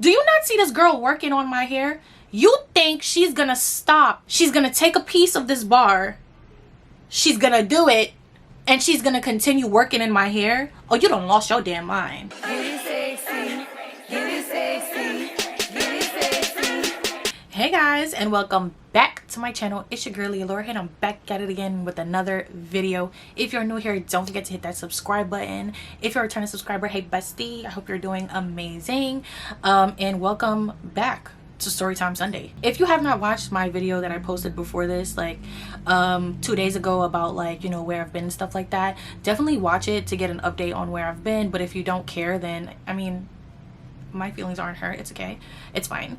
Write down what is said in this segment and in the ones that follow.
Do you not see this girl working on my hair? You think she's gonna stop? She's gonna take a piece of this bar, she's gonna do it, and she's gonna continue working in my hair? Oh, you done lost your damn mind. Hey guys, and welcome back to my channel. It's your girl Liallure, and I'm back at it again with another video. If you're new here, don't forget to hit that subscribe button. If you're a returning subscriber, hey bestie, I hope you're doing amazing. And welcome back to Storytime Sunday. If you have not watched my video that I posted before this, like 2 days ago, about like, you know, where I've been and stuff like that, definitely watch it to get an update on where I've been. But if you don't care, then I mean, my feelings aren't hurt. It's okay, it's fine.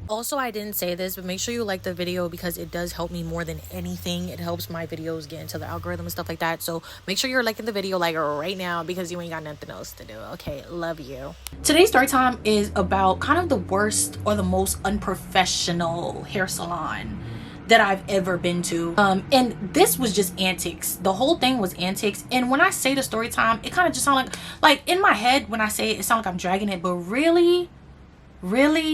Also, I didn't say this, but make sure you like the video because it does help me more than anything. It helps my videos get into the algorithm and stuff like that. So make sure you're liking the video like right now because you ain't got nothing else to do. Okay, love you. Today's story time is about kind of the worst or the most unprofessional hair salon that I've ever been to. And this was just antics. The whole thing was antics. And when I say the story time, it kind of just sounds like in my head, when I say it, it sounds like I'm dragging it, but really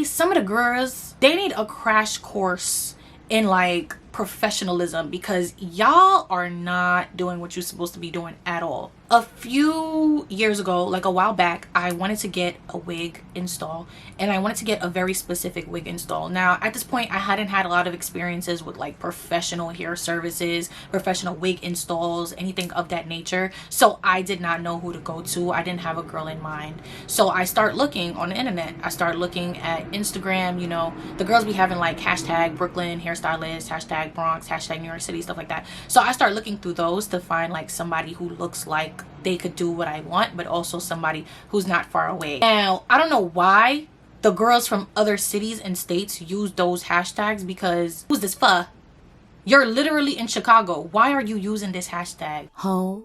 some of the girls, they need a crash course in like professionalism, because y'all are not doing what you're supposed to be doing at all. A few years ago, like a while back, I wanted to get a wig install, and I wanted to get a very specific wig install. Now at this point, I hadn't had a lot of experiences with like professional hair services, professional wig installs, anything of that nature, so I did not know who to go to. I didn't have a girl in mind, so I start looking on the internet. I start looking at Instagram. You know, the girls be having like hashtag Brooklyn hairstylist, hashtag Bronx, hashtag New York City, stuff like that. So I start looking through those to find like somebody who looks like they could do what I want, but also somebody who's not far away. Now I don't know why the girls from other cities and states use those hashtags, because who's this for? You're literally in Chicago. Why are you using this hashtag? Ho,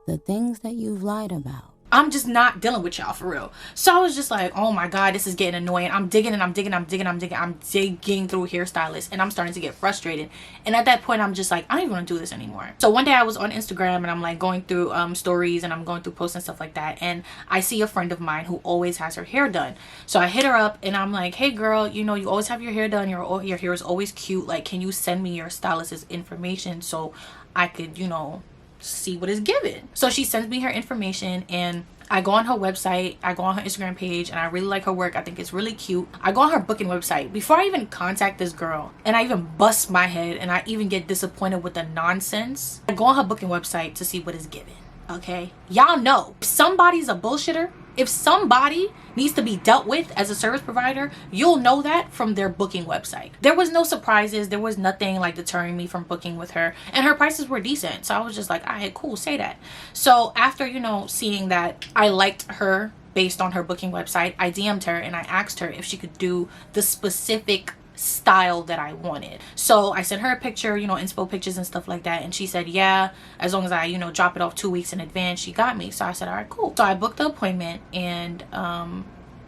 the things that you've lied about. I'm just not dealing with y'all for real. So I was just like, oh my god, this is getting annoying. I'm digging through hairstylists, and I'm starting to get frustrated. And at that point, I'm just like, I don't even want to do this anymore. So one day I was on Instagram, and I'm like going through stories, and I'm going through posts and stuff like that, and I see a friend of mine who always has her hair done. So I hit her up, and I'm like, hey girl, you know, you always have your hair done, your hair is always cute, like, can you send me your stylist's information so I could, you know, see what is given? So she sends me her information, and I go on her website, I go on her Instagram page, and I really like her work. I think it's really cute. I go on her booking website. Before I even contact this girl, and I even bust my head, and I even get disappointed with the nonsense, I go on her booking website to see what is given. Okay, y'all know, if somebody's a bullshitter, if somebody needs to be dealt with as a service provider, you'll know that from their booking website. There was no surprises. There was nothing like deterring me from booking with her, and her prices were decent. So I was just like, all right, cool, say that. So after, you know, seeing that I liked her based on her booking website, I DM'd her and I asked her if she could do the specific style that I wanted. So I sent her a picture, you know, inspo pictures and stuff like that, and she said yeah, as long as I, you know, drop it off 2 weeks in advance, she got me. So I said all right, cool. So I booked the appointment, and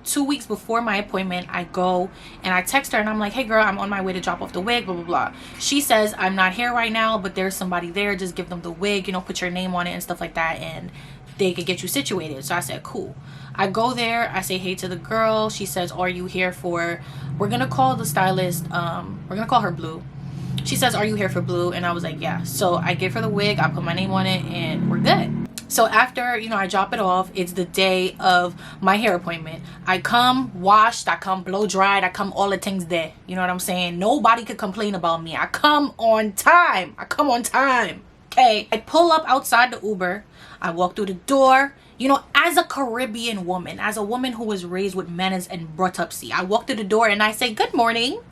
2 weeks before my appointment, I go and I text her, and I'm like, hey girl, I'm on my way to drop off the wig, blah blah blah. She says, I'm not here right now, but there's somebody there, just give them the wig, you know, put your name on it and stuff like that, and they could get you situated. So I said cool. I go there, I say hey to the girl. She says, are you here for, we're gonna call the stylist, we're gonna call her Blue. She says, are you here for Blue? And I was like, yeah. So I give her the wig, I put my name on it, and we're good. So after, you know, I drop it off, it's the day of my hair appointment. I come washed, I come blow dried, I come all the things there. You know what I'm saying? Nobody could complain about me. I come on time. Okay, I pull up outside the Uber, I walk through the door. You know, as a Caribbean woman, as a woman who was raised with manners and brought up, see, I walk through the door and I say, good morning.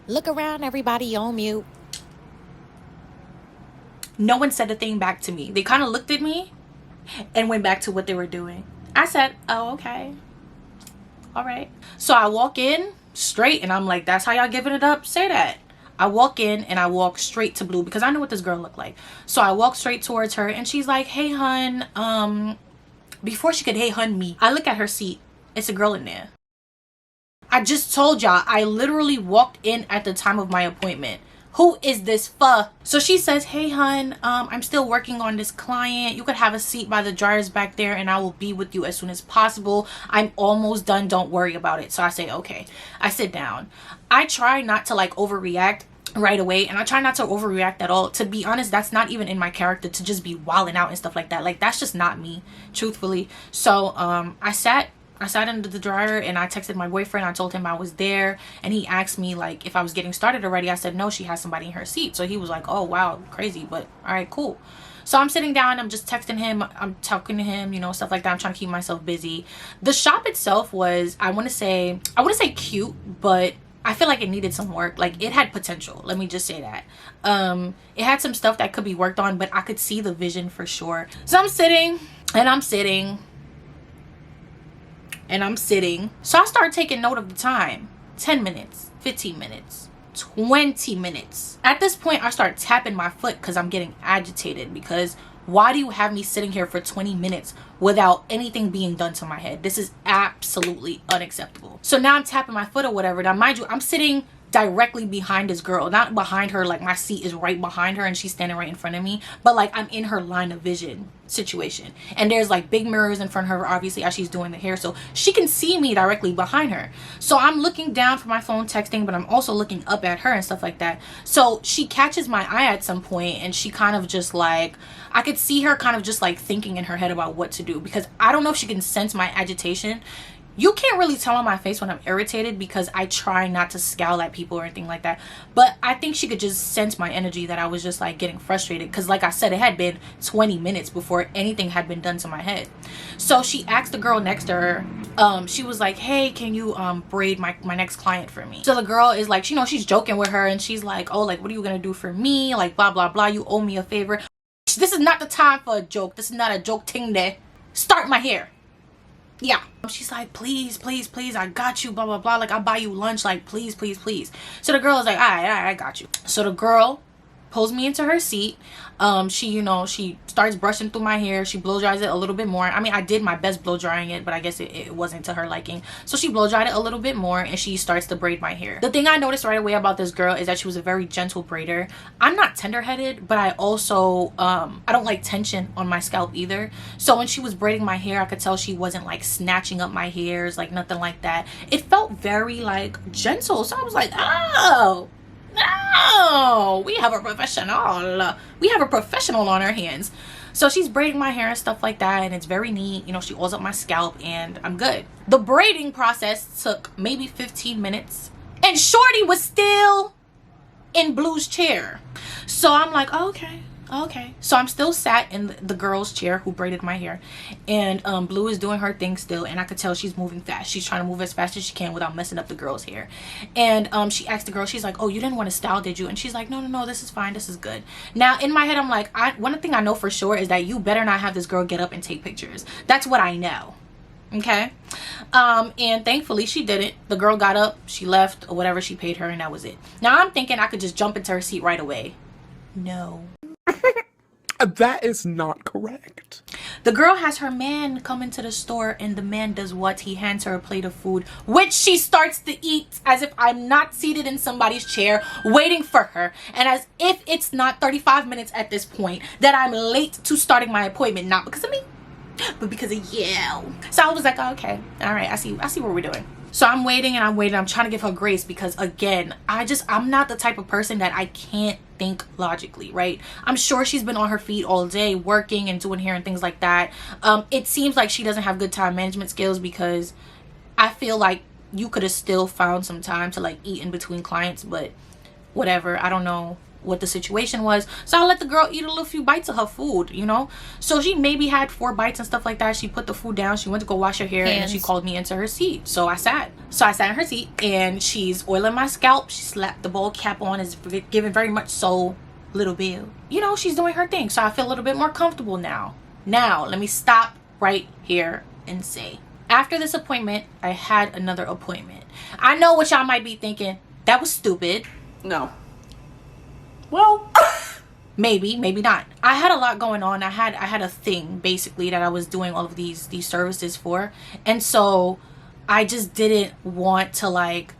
Look around, everybody on mute. No one said a thing back to me. They kind of looked at me and went back to what they were doing. I said, oh, okay. All right. So I walk in straight, and I'm like, that's how y'all giving it up? Say that. I walk in and I walk straight to Blue because I know what this girl looked like. So I walk straight towards her, and she's like, hey hun, before she could hey hun me, I look at her seat. It's a girl in there. I just told y'all, I literally walked in at the time of my appointment. Who is this for? So she says, hey hun, I'm still working on this client. You could have a seat by the dryers back there and I will be with you as soon as possible. I'm almost done, don't worry about it. So I say, okay. I sit down. I try not to like overreact right away, and I try not to overreact at all. To be honest, that's not even in my character to just be wilding out and stuff like that. Like, that's just not me, truthfully. So I sat under the dryer and I texted my boyfriend. I told him I was there, and he asked me like if I was getting started already. I said no, she has somebody in her seat. So he was like, oh wow, crazy, but all right, cool. So I'm sitting down, I'm just texting him, I'm talking to him, you know, stuff like that. I'm trying to keep myself busy. The shop itself was, I want to say cute, but I feel like it needed some work. Like, it had potential, let me just say that. It had some stuff that could be worked on, but I could see the vision for sure. So I'm sitting and I'm sitting and I'm sitting. So I start taking note of the time. 10 minutes, 15 minutes, 20 minutes. At this point, I start tapping my foot because I'm getting agitated, because why do you have me sitting here for 20 minutes without anything being done to my head? This is absolutely unacceptable. So now I'm tapping my foot or whatever. Now, mind you, I'm sitting directly behind this girl, not behind her, like my seat is right behind her and she's standing right in front of me, but like I'm in her line of vision situation, and there's like big mirrors in front of her, obviously, as she's doing the hair, so she can see me directly behind her. So I'm looking down from my phone texting, but I'm also looking up at her and stuff like that. So she catches my eye at some point, and she kind of just like, I could see her kind of just like thinking in her head about what to do, because I don't know if she can sense my agitation. You can't really tell on my face when I'm irritated because I try not to scowl at people or anything like that. But I think she could just sense my energy, that I was just like getting frustrated. Because like I said, it had been 20 minutes before anything had been done to my head. So she asked the girl next to her, she was like, hey, can you braid my next client for me? So the girl is like, you know, she's joking with her, and she's like, oh, like, what are you going to do for me? Like, blah, blah, blah. You owe me a favor. This is not the time for a joke. This is not a joke thing there. Start my hair. Yeah. She's like, please, please, please, I got you, blah, blah, blah. Like, I'll buy you lunch. Like, please, please, please. So the girl is like, all right, I got you. So the girl pulls me into her seat. She, you know, she starts brushing through my hair. She blow dries it a little bit more. I mean, I did my best blow drying it, but I guess it wasn't to her liking. So she blow dried it a little bit more, and she starts to braid my hair. The thing I noticed right away about this girl is that she was a very gentle braider. I'm not tender-headed, but I also, I don't like tension on my scalp either. So when she was braiding my hair, I could tell she wasn't like snatching up my hairs, like nothing like that. It felt very like gentle. So I was like, oh, no, we have a professional. We have a professional on our hands. So she's braiding my hair and stuff like that, and it's very neat. You know, she oils up my scalp, and I'm good. The braiding process took maybe 15 minutes, and Shorty was still in Blue's chair. So I'm like, oh, okay. So I'm still sat in the girl's chair who braided my hair, and Blue is doing her thing still, and I could tell she's moving fast. She's trying to move as fast as she can without messing up the girl's hair. And she asked the girl, she's like, oh, you didn't want to style, did you? And she's like, no, this is fine, this is good. Now in my head, I'm like, one thing I know for sure is that you better not have this girl get up and take pictures. That's what I know. Okay. And thankfully she didn't. The girl got up, she left, or whatever, she paid her, and that was it. Now I'm thinking I could just jump into her seat right away. No. That is not correct. The girl has her man come into the store, and the man does what? He hands her a plate of food, which she starts to eat as if I'm not seated in somebody's chair waiting for her, and as if it's not 35 minutes at this point that I'm late to starting my appointment, not because of me, but because of you. So I was like, oh, okay, all right, I see what we're doing. So I'm waiting and I'm waiting. I'm trying to give her grace because, again, I'm not the type of person that I can't think logically, right? I'm sure she's been on her feet all day working and doing hair and things like that. It seems like she doesn't have good time management skills, because I feel like you could have still found some time to like eat in between clients, but whatever. I don't know what the situation was. So I let the girl eat a little few bites of her food, you know? So she maybe had 4 bites and stuff like that. She put the food down. She went to go wash her hair, and she called me into her seat. So I sat in her seat, and she's oiling my scalp. She slapped the bowl cap on, is giving very much so little bill. You know, she's doing her thing. So I feel a little bit more comfortable now. Now, let me stop right here and say, after this appointment, I had another appointment. I know what y'all might be thinking. That was stupid. No. Well, maybe not. I had a lot going on. I had a thing basically that I was doing all of these services for, and so I just didn't want to like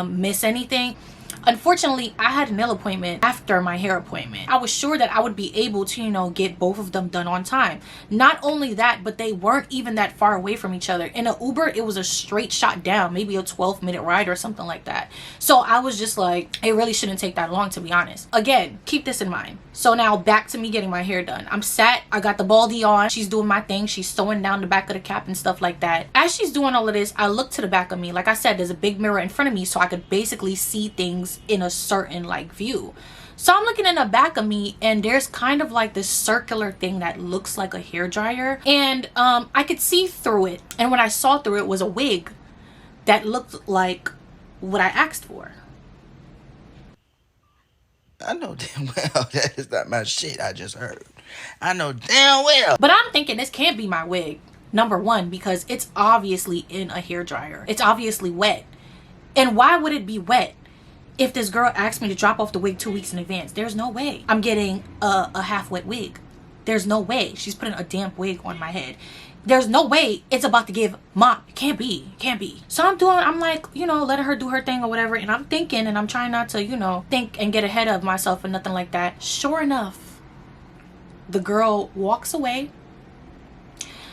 miss anything. Unfortunately, I had a nail appointment after my hair appointment. I was sure that I would be able to, you know, get both of them done on time. Not only that, but they weren't even that far away from each other. In an Uber, it was a straight shot down, maybe a 12-minute ride or something like that. So I was just like, it really shouldn't take that long, to be honest. Again, keep this in mind. So now back to me getting my hair done. I'm sat, I got the baldy on, she's doing my thing, she's sewing down the back of the cap and stuff like that. As she's doing all of this, I look to the back of me. Like I said, there's a big mirror in front of me, so I could basically see things in a certain like view. So I'm looking in the back of me, and there's kind of like this circular thing that looks like a hair dryer, and I could see through it. And when I saw through it was a wig that looked like what I asked for. I know damn well that is not my shit I just heard. I know damn well. But I'm thinking this can't be my wig. Number one, because it's obviously in a hair dryer. It's obviously wet. And why would it be wet if this girl asked me to drop off the wig 2 weeks in advance? There's no way I'm getting a half wet wig. There's no way she's putting a damp wig on my head. There's no way it's about to give mop. It can't be. It can't be. So I'm like, you know, letting her do her thing or whatever. And I'm thinking, and I'm trying not to, you know, think and get ahead of myself and nothing like that. Sure enough, the girl walks away.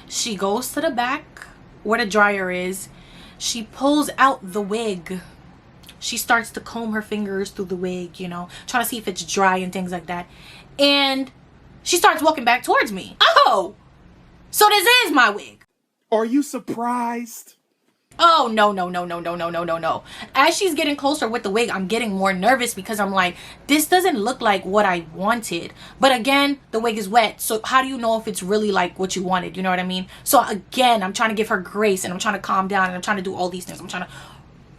She goes to the back where the dryer is. She pulls out the wig. She starts to comb her fingers through the wig, you know, trying to see if it's dry and things like that. And she starts walking back towards me. Oh! So this is my wig. Are you surprised? Oh, no. As she's getting closer with the wig, I'm getting more nervous because I'm like, this doesn't look like what I wanted. But again, the wig is wet. So how do you know if it's really like what you wanted? You know what I mean? So again, I'm trying to give her grace, and I'm trying to calm down, and I'm trying to do all these things. I'm trying to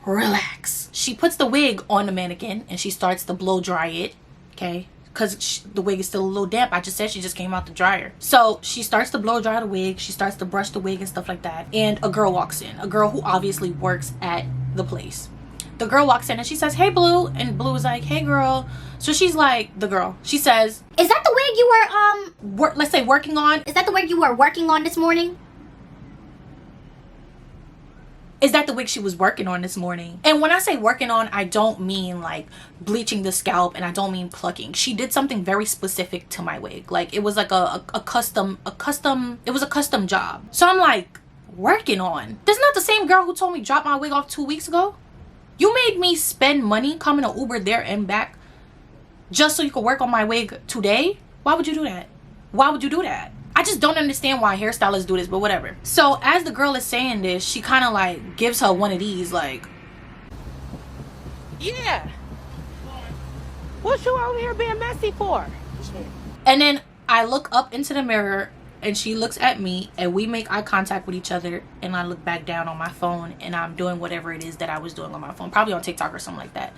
relax. She puts the wig on the mannequin and she starts to blow dry it. Okay. Because the wig is still a little damp. I just said she just came out the dryer. So she starts to blow dry the wig. She starts to brush the wig and stuff like that. And a girl walks in. A girl who obviously works at the place. The girl walks in and she says, "Hey, Blue." And Blue is like, "Hey, girl." So she's like, the girl, she says, "Is that the wig you were, let's say working on? Is that the wig you were working on this morning?" Is that the wig she was working on this morning? And when I say working on, I don't mean like bleaching the scalp, and I don't mean plucking. She did something very specific to my wig. Like it was like a custom job. So I'm like, working on? This is not the same girl who told me drop my wig off 2 weeks ago. You made me spend money coming to Uber there and back just so you could work on my wig today? Why would you do that? Why would you do that? I just don't understand why hairstylists do this, but whatever. So as the girl is saying this, she kind of like gives her one of these like, "Yeah. What you over here being messy for?" And then I look up into the mirror and she looks at me and we make eye contact with each other, and I look back down on my phone and I'm doing whatever it is that I was doing on my phone, probably on TikTok or something like that.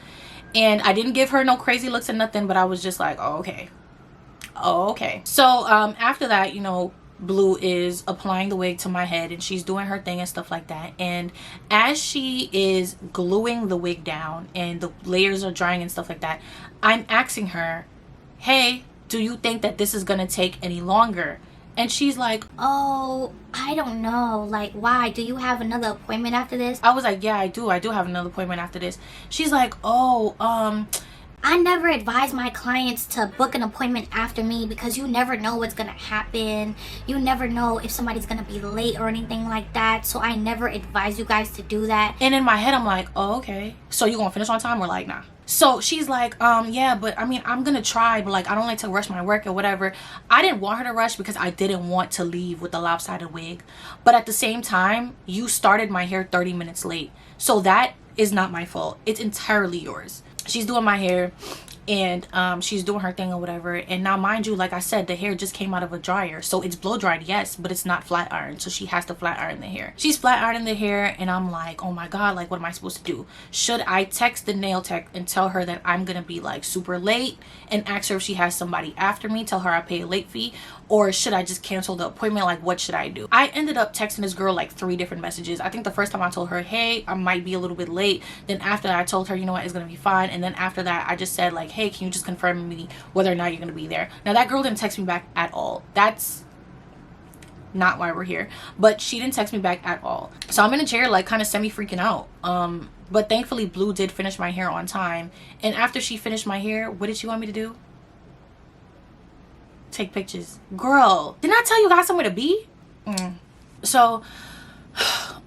And I didn't give her no crazy looks or nothing, but I was just like, oh, okay. So after that, you know, Blue is applying the wig to my head and she's doing her thing and stuff like that. And as she is gluing the wig down and the layers are drying and stuff like that, I'm asking her, "Hey, do you think that this is gonna take any longer?" And she's like, "Oh, I don't know. Like, why? Do you have another appointment after this?" I was like, "Yeah, I do have another appointment after this." She's like, "Oh, I never advise my clients to book an appointment after me because you never know what's gonna happen. You never know if somebody's gonna be late or anything like that. So I never advise you guys to do that." And in my head, I'm like, "Oh, okay. So you gonna finish on time or like, nah?" So she's like, yeah, but I mean, I'm gonna try, but like, I don't like to rush my work or whatever. I didn't want her to rush because I didn't want to leave with a lopsided wig. But at the same time, you started my hair 30 minutes late. So that is not my fault. It's entirely yours. She's doing my hair and she's doing her thing or whatever. And now, mind you, like I said, the hair just came out of a dryer, so it's blow dried, yes, but it's not flat ironed, so she has to flat iron the hair. She's flat ironing the hair and I'm like, oh my god, like what am I supposed to do? Should I text the nail tech and tell her that I'm gonna be like super late and ask her if she has somebody after me, tell her I pay a late fee? Or should I just cancel the appointment? Like, what should I do? I ended up texting this girl like 3 different messages. I think the first time I told her, "Hey, I might be a little bit late." Then after that, I told her, "You know what, it's gonna be fine." And then after that, I just said like, "Hey, can you just confirm with me whether or not you're gonna be there?" Now that girl didn't text me back at all. That's not why we're here, but she didn't text me back at all. So I'm in a chair like kind of semi freaking out But thankfully Blue did finish my hair on time. And after she finished my hair, what did she want me to do? Take pictures. Girl, didn't I tell you I got somewhere to be? So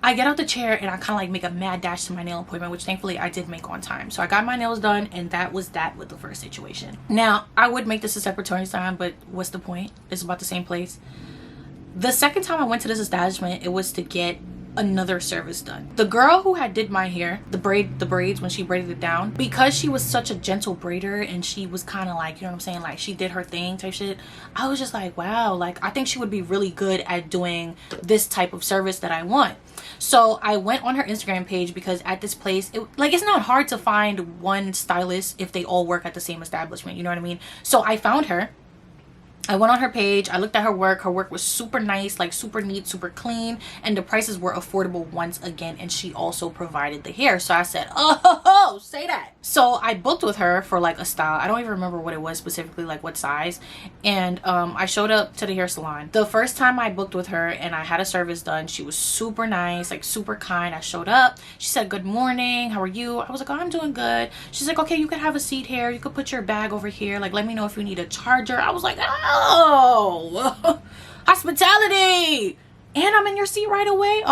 I get out the chair and I kind of like make a mad dash to my nail appointment, which thankfully I did make on time. So I got my nails done, and that was that with the first situation. Now I would make this a separate Storytime, but what's the point? It's about the same place. The second time I went to this establishment, it was to get another service done. The girl who had did my hair, the braids when she braided it down, because she was such a gentle braider and she was kind of like, you know what I'm saying, like she did her thing type shit, I was just like, wow, like I think she would be really good at doing this type of service that I want. So I went on her Instagram page, because at this place, it's not hard to find one stylist if they all work at the same establishment, you know what I mean? So I found her. I went on her page, I looked at her work. Her work was super nice, like super neat, super clean, and the prices were affordable once again, and she also provided the hair. So I said, oh, say that. So I booked with her for like a style. I don't even remember what it was specifically, like what size. And I showed up to the hair salon. The first time I booked with her and I had a service done, she was super nice, like super kind. I showed up, she said, good morning, how are you? I was like, oh, I'm doing good. She's like, okay, you can have a seat here, you could put your bag over here, like let me know if you need a charger. I was like, oh, hospitality, and I'm in your seat right away.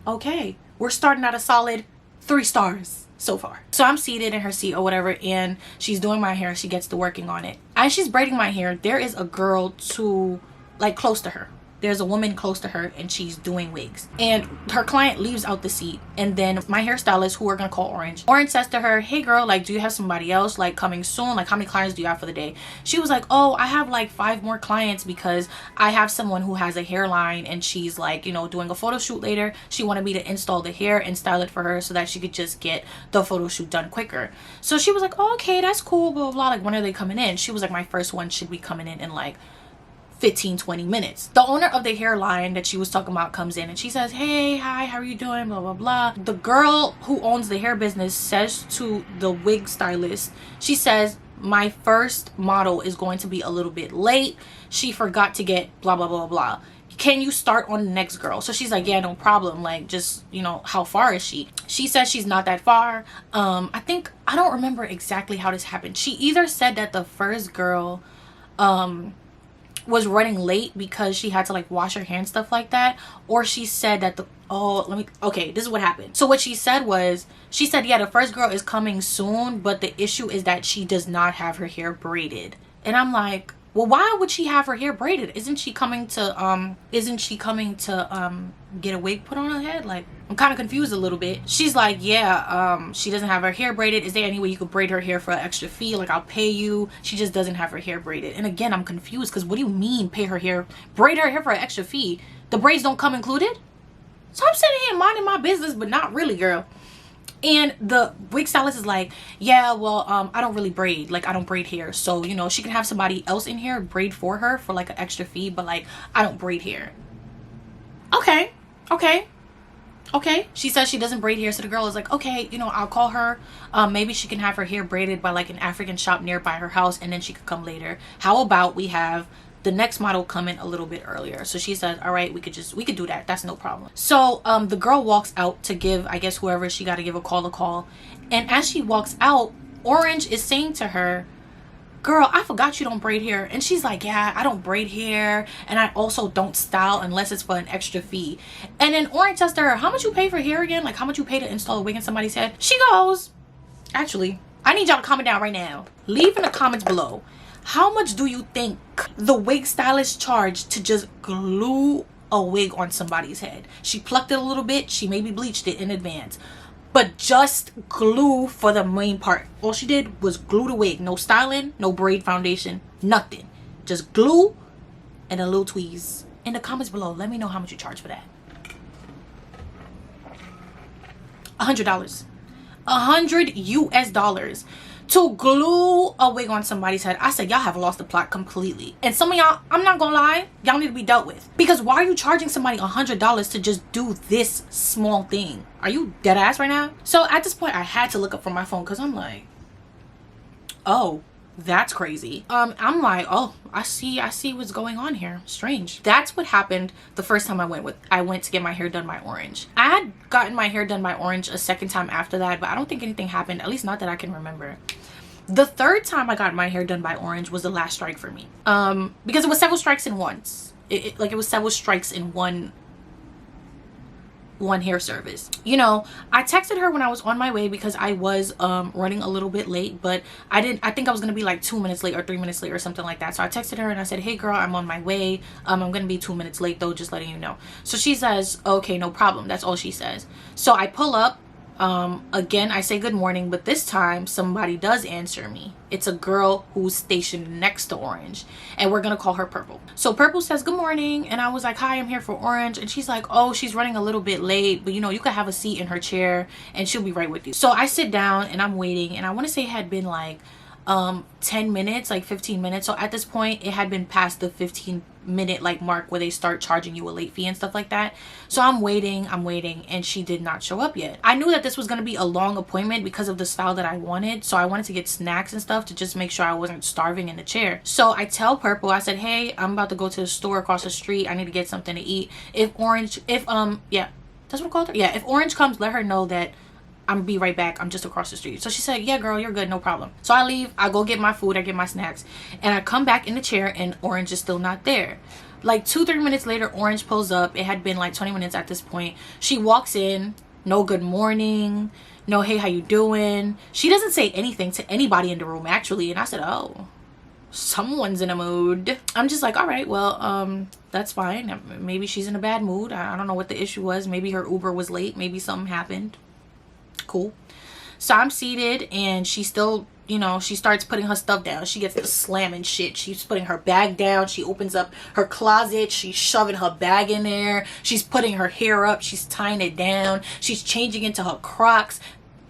Okay, we're starting at a solid 3 stars so far. So I'm seated in her seat or whatever, and she's doing my hair. She gets to working on it. As she's braiding my hair, there is a girl close to her. There's a woman close to her, and she's doing wigs, and her client leaves out the seat, and then my hairstylist, who we're gonna call Orange says to her, hey girl, like do you have somebody else like coming soon? Like how many clients do you have for the day? She was like, oh, I have like 5 more clients, because I have someone who has a hairline and she's like, you know, doing a photo shoot later. She wanted me to install the hair and style it for her so that she could just get the photo shoot done quicker. So she was like, oh, okay, that's cool, blah blah blah. Like when are they coming in? She was like, my first one should be coming in like 15-20 minutes. The owner of the hairline that she was talking about comes in and she says, hey, hi, how are you doing, blah blah blah. The girl who owns the hair business says to the wig stylist, she says, my first model is going to be a little bit late, she forgot to get blah blah blah blah, can you start on the next girl? So she's like, yeah, no problem, like just, you know, how far is she? She says she's not that far. I don't remember exactly how this happened. She either said that the first girl was running late because she had to like wash her hair and stuff like that, or she said that this is what happened. So what she said was, she said, yeah, the first girl is coming soon, but the issue is that she does not have her hair braided. And I'm like, well, why would she have her hair braided? Isn't she coming to get a wig put on her head? Like, I'm kind of confused a little bit. She's like, yeah, she doesn't have her hair braided. Is there any way you could braid her hair for an extra fee? Like, I'll pay you. She just doesn't have her hair braided. And again, I'm confused, because what do you mean braid her hair for an extra fee? The braids don't come included? So I'm sitting here minding my business, but not really, girl. And the wig stylist is like, yeah, well, I don't really braid, like I don't braid hair, so you know, she can have somebody else in here braid for her for like an extra fee, but like I don't braid hair. Okay. She says she doesn't braid hair, so the girl is like, okay, you know, I'll call her, maybe she can have her hair braided by like an African shop nearby her house, and then she could come later. How about we have the next model come in a little bit earlier? So she says, all right, we could do that, that's no problem. So the girl walks out to give, I guess, whoever she got to give a call, and as she walks out, Orange is saying to her, girl, I forgot you don't braid hair. And she's like, yeah, I don't braid hair, and I also don't style unless it's for an extra fee. And then Orange says to her, how much you pay for hair again? Like how much you pay to install a wig in somebody's head? She goes, actually, I need y'all to comment down right now, leave in the comments below, how much do you think the wig stylist charged to just glue a wig on somebody's head? She plucked it a little bit, she maybe bleached it in advance, but just glue for the main part. All she did was glue the wig. No styling, no braid foundation, nothing. Just glue and a little tweeze. In the comments below, let me know how much you charge for that. $100. $100 US to glue a wig on somebody's head. I said, y'all have lost the plot completely. And some of y'all, I'm not gonna lie, y'all need to be dealt with. Because why are you charging somebody $100 to just do this small thing? Are you dead ass right now? So at this point, I had to look up from my phone, because I'm like, oh, That's crazy. I'm like, oh, I see what's going on here. Strange. That's what happened the first time I went to get my hair done by Orange. I had gotten my hair done by Orange a second time after that, but I don't think anything happened, at least not that I can remember. The third time I got my hair done by Orange was the last strike for me. Because it was several strikes in once. It was several strikes in one hair service. You know, I texted her when I was on my way because I was running a little bit late, but I think I was gonna be like 2 minutes late or 3 minutes late or something like that. So I texted her and I said, hey girl, I'm on my way. I'm gonna be 2 minutes late though, just letting you know. So she says, okay, no problem. That's all she says. So I pull up. Again, I say good morning, but this time somebody does answer me. It's a girl who's stationed next to Orange, and we're gonna call her Purple. So Purple says good morning, and I was like, hi, I'm here for Orange. And she's like, oh, she's running a little bit late, but you know, you could have a seat in her chair and she'll be right with you. So I sit down and I'm waiting, and I want to say it had been like 10 minutes, like 15 minutes. So at this point it had been past the 15-minute like mark where they start charging you a late fee and stuff like that. So I'm waiting, and she did not show up yet. I knew that this was going to be a long appointment because of the style that I wanted, so I wanted to get snacks and stuff to just make sure I wasn't starving in the chair. So I tell Purple, I said, hey, I'm about to go to the store across the street. I need to get something to eat. If Orange comes, let her know that I'm gonna be right back. I'm just across the street. So she said, yeah, girl, you're good. No problem. So I leave. I go get my food. I get my snacks. And I come back in the chair and Orange is still not there. Like 2-3 minutes later, Orange pulls up. It had been like 20 minutes at this point. She walks in. No good morning. No, hey, how you doing? She doesn't say anything to anybody in the room, actually. And I said, oh, someone's in a mood. I'm just like, all right, well, that's fine. Maybe she's in a bad mood. I don't know what the issue was. Maybe her Uber was late. Maybe something happened. Cool. So I'm seated and she still, you know, she starts putting her stuff down. She gets to slamming shit. She's putting her bag down. She opens up her closet. She's shoving her bag in there. She's putting her hair up. She's tying it down. She's changing into her Crocs.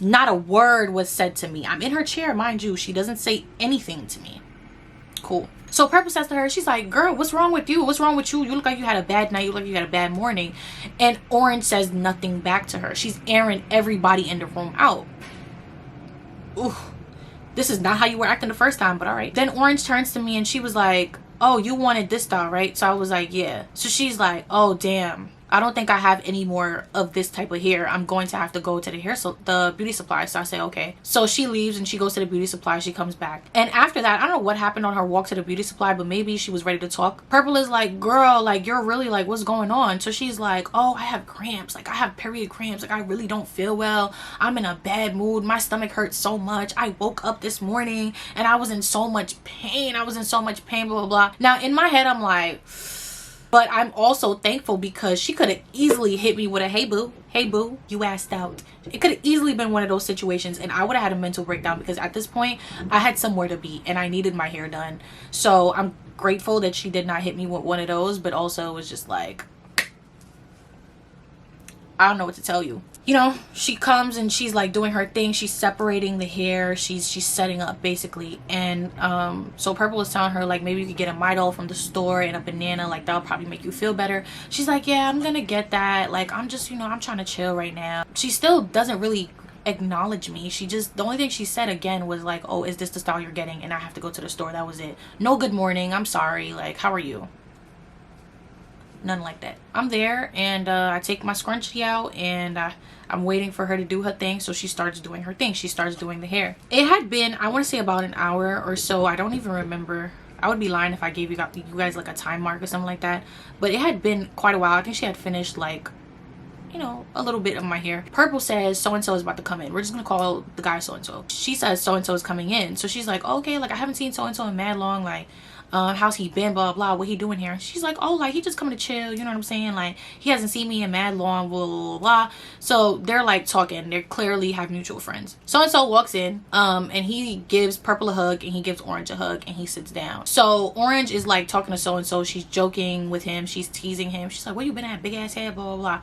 Not a word was said to me. I'm in her chair, mind you. She doesn't say anything to me. Cool. So Purple says to her, she's like, girl, what's wrong with you? What's wrong with you? You look like you had a bad night. You look like you had a bad morning. And Orange says nothing back to her. She's airing everybody in the room out. Ooh, this is not how you were acting the first time, but all right. Then Orange turns to me and she was like, oh, you wanted this style, right? So I was like, yeah. So she's like, oh, damn. I don't think I have any more of this type of hair. I'm going to have to go to the beauty supply. So I say, okay. So she leaves and she goes to the beauty supply. She comes back. And after that, I don't know what happened on her walk to the beauty supply, but maybe she was ready to talk. Purple is like, girl, like, you're really like, what's going on? So she's like, oh, I have cramps. Like, I have period cramps. Like, I really don't feel well. I'm in a bad mood. My stomach hurts so much. I woke up this morning and I was in so much pain. Blah, blah, blah. Now, in my head, I'm like, but I'm also thankful because she could have easily hit me with a, hey boo, you asked out. It could have easily been one of those situations and I would have had a mental breakdown because at this point I had somewhere to be and I needed my hair done. So I'm grateful that she did not hit me with one of those, but also it was just like, I don't know what to tell you. You know, she comes and she's like doing her thing. She's separating the hair. She's setting up basically. And so Purple is telling her like, maybe you could get a Midol from the store and a banana. Like, that'll probably make you feel better. She's like, yeah, I'm gonna get that. Like, I'm just, you know, I'm trying to chill right now. She still doesn't really acknowledge me. She just, the only thing she said again was like, oh, is this the style you're getting? And I have to go to the store. That was it. No good morning. I'm sorry. Like, how are you? None like that. I'm there and I take my scrunchie out and I'm waiting for her to do her thing. So she starts doing her thing. She starts doing the hair. It had been, I want to say about an hour or so. I don't even remember. I would be lying if I gave you guys like a time mark or something like that. But it had been quite a while. I think she had finished like, you know, a little bit of my hair. Purple says so-and-so is about to come in. We're just gonna call the guy so-and-so. She says so-and-so is coming in. So she's like, okay, like I haven't seen so-and-so in mad long. Like, how's he been, blah blah, what he doing here? She's like, oh, like he just coming to chill, you know what I'm saying? Like, he hasn't seen me in mad long, blah blah blah. So they're like talking. They clearly have mutual friends. So and so walks in and he gives Purple a hug and he gives Orange a hug and he sits down. So Orange is like talking to so and so. She's joking with him, she's teasing him. She's like, where you been at, big ass head, blah blah blah.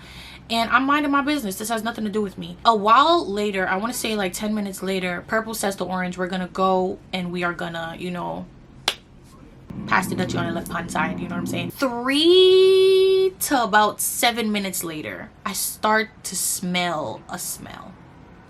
And I'm minding my business. This has nothing to do with me. A while later, I want to say like 10 minutes later, Purple says to Orange, we're gonna go and we are gonna, you know, pass the Dutchie on the left hand side, you know what I'm saying? 3 to about 7 minutes later, I start to smell a smell.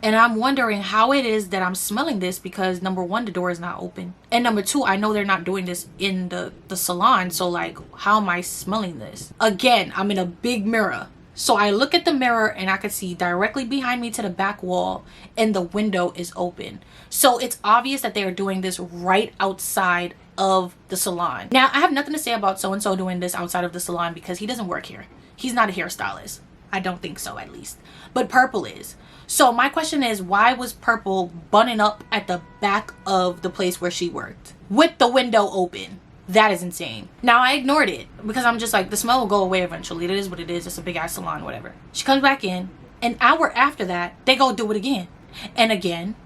And I'm wondering how it is that I'm smelling this, because number one, the door is not open. And number two, I know they're not doing this in the salon. So like, how am I smelling this? Again, I'm in a big mirror. So I look at the mirror and I could see directly behind me to the back wall, and the window is open. So it's obvious that they are doing this right outside of the salon. Now, I have nothing to say about so-and-so doing this outside of the salon because he doesn't work here. He's not a hairstylist. I don't think so, at least. But Purple is. So my question is, why was Purple bunning up at the back of the place where she worked with the window open? That is insane. Now, I ignored it because I'm just like, the smell will go away eventually. It is what it is. It's a big ass salon, whatever. She comes back in. An hour after that, they go do it again. And again.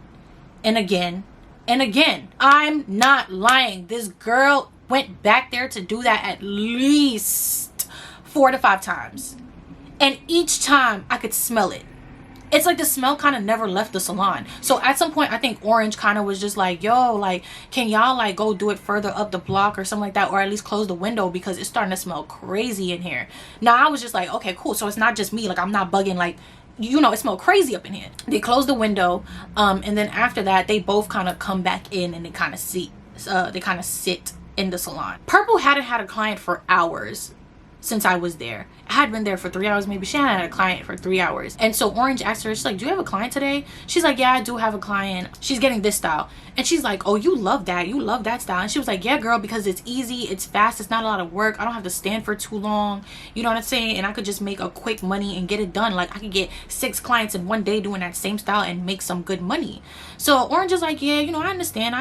And again. And again. I'm not lying. This girl went back there to do that at least 4 to 5 times. And each time I could smell it. It's like the smell kind of never left the salon. So at some point, I think Orange kind of was just like, yo, like, can y'all like go do it further up the block or something like that, or at least close the window because it's starting to smell crazy in here. Now, I was just like, okay, cool. So it's not just me. Like, I'm not bugging. Like, you know, it smelled crazy up in here. They closed the window. And then after that, they both kind of come back in and they kind of sit in the salon. Purple hadn't had a client for hours since I was there. I had been there for 3 hours, maybe. She hadn't had a client for 3 hours. And so Orange asked her, she's like, do you have a client today? She's like, yeah, I do have a client. She's getting this style. And she's like, oh, you love that. You love that style. And she was like, yeah, girl, because it's easy. It's fast. It's not a lot of work. I don't have to stand for too long. You know what I'm saying? And I could just make a quick money and get it done. Like, I could get 6 clients in one day doing that same style and make some good money. So Orange is like, yeah, you know, I understand.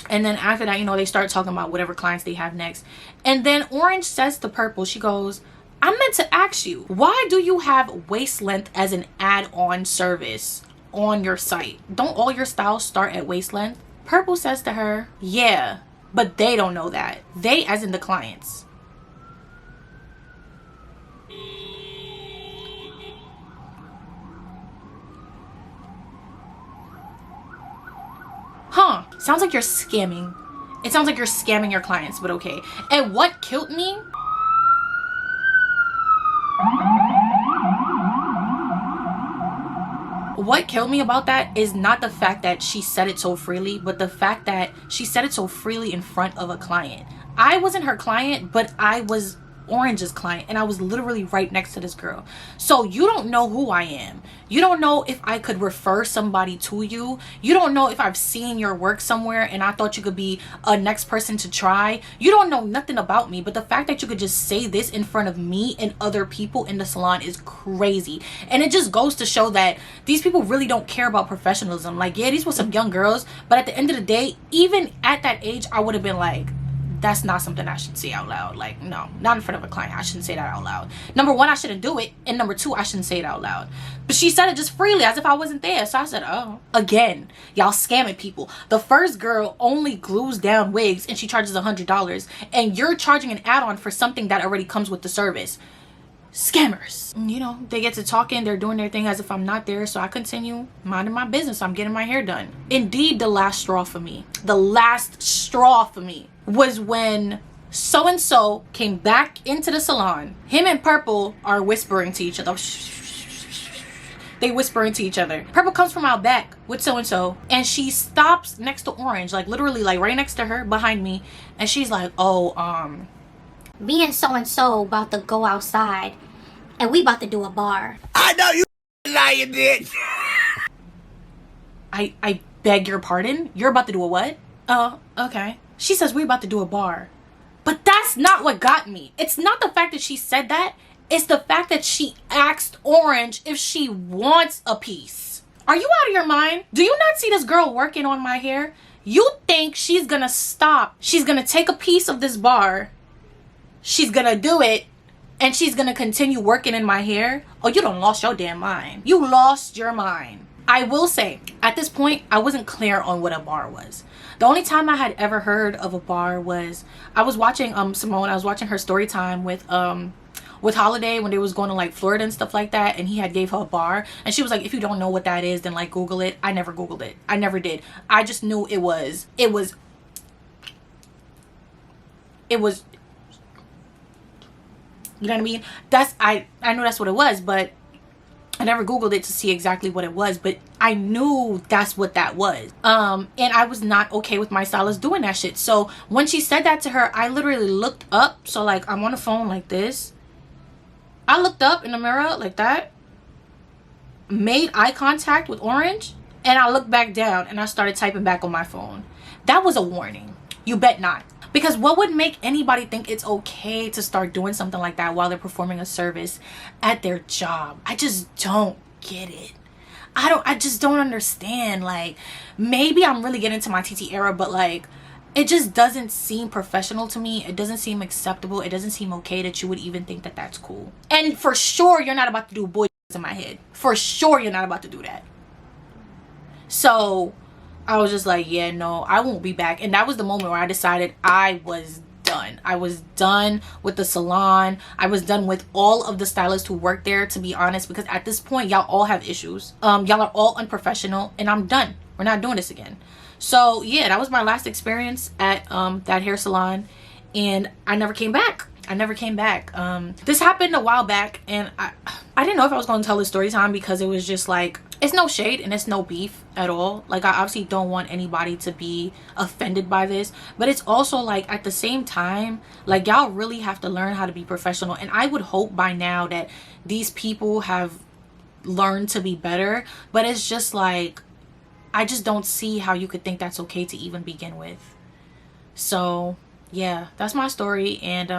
And then after that, you know, they start talking about whatever clients they have next. And then Orange says to Purple, she goes, I meant to ask you, why do you have waist length as an add-on service on your site? Don't all your styles start at waist length? Purple says to her, yeah, but they don't know that. They, as in the clients. Huh, sounds like you're scamming. It sounds like you're scamming your clients, but okay. And what killed me? What killed me about that is not the fact that she said it so freely, but the fact that she said it so freely in front of a client. I wasn't her client, but I was Orange's client, and I was literally right next to this girl. So you don't know who I am. You don't know if I could refer somebody to you. You don't know if I've seen your work somewhere and I thought you could be a next person to try. You don't know nothing about me, but the fact that you could just say this in front of me and other people in the salon is crazy. And it just goes to show that these people really don't care about professionalism. Like, yeah, these were some young girls, but at the end of the day, even at that age, I would have been like, that's not something I should say out loud. Like, no, not in front of a client. I shouldn't say that out loud. Number one, I shouldn't do it. And number two, I shouldn't say it out loud. But she said it just freely as if I wasn't there. So I said, oh. Again, y'all scamming people. The first girl only glues down wigs and she charges $100. And you're charging an add-on for something that already comes with the service. Scammers. You know, they get to talking, they're doing their thing as if I'm not there, so I continue minding my business. I'm getting my hair done. Indeed, the last straw for me was when so-and-so came back into the salon. Him and Purple are whispering to each other. They whispering to each other. Purple comes from out back with so-and-so, and she stops next to Orange, like literally like right next to her behind me, and she's like, oh, Me and so-and-so about to go outside, and we about to do a bar. I know you lying, bitch. I beg your pardon? You're about to do a what? Oh, okay. She says we're about to do a bar. But that's not what got me. It's not the fact that she said that. It's the fact that she asked Orange if she wants a piece. Are you out of your mind? Do you not see this girl working on my hair? You think she's gonna stop? She's gonna take a piece of this bar. She's gonna do it. And she's gonna continue working in my hair? Oh, you done lost your damn mind. You lost your mind. I will say, at this point, I wasn't clear on what a bar was. The only time I had ever heard of a bar was I was watching Simone. I was watching her story time with Holiday when they was going to like Florida and stuff like that, and he had gave her a bar, and she was like, if you don't know what that is, then like Google it. I never Googled it. I never did. I just knew it was you know what I mean? I knew that's what it was, but I never Googled it to see exactly what it was, but I knew that's what that was. And I was not okay with my stylist doing that shit. So when she said that to her, I literally looked up. So like I'm on the phone like this. I looked up in the mirror like that, made eye contact with Orange, and I looked back down and I started typing back on my phone. That was a warning. You bet not. Because what would make anybody think it's okay to start doing something like that while they're performing a service at their job? I just don't get it. I just don't understand. Like, maybe I'm really getting to my TT era, but like, it just doesn't seem professional to me. It doesn't seem acceptable. It doesn't seem okay that you would even think that that's cool. And for sure, you're not about to do boy in my head. For sure, you're not about to do that. So I was just like, yeah, no, I won't be back. And that was the moment where I decided I was done. I was done with the salon. I was done with all of the stylists who worked there, to be honest, because at this point, y'all all have issues. Y'all are all unprofessional, and I'm done. We're not doing this again. So yeah, that was my last experience at that hair salon, and I never came back. I never came back. This happened a while back, and I didn't know if I was going to tell this story time, because it was just like, it's no shade and it's no beef at all. Like, I obviously don't want anybody to be offended by this, but it's also like, at the same time, like, y'all really have to learn how to be professional. And I would hope by now that these people have learned to be better, but it's just like, I just don't see how you could think that's okay to even begin with. So yeah, that's my story, and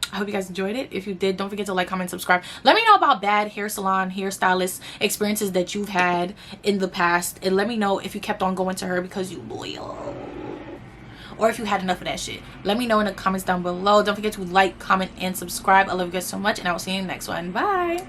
I hope you guys enjoyed it. If you did, don't forget to like, comment, subscribe. Let me know about bad hair salon, hairstylist experiences that you've had in the past, and let me know if you kept on going to her because you loyal, or if you had enough of that shit. Let me know in the comments down below. Don't forget to like, comment, and subscribe. I love you guys so much, and I will see you in the next one. Bye.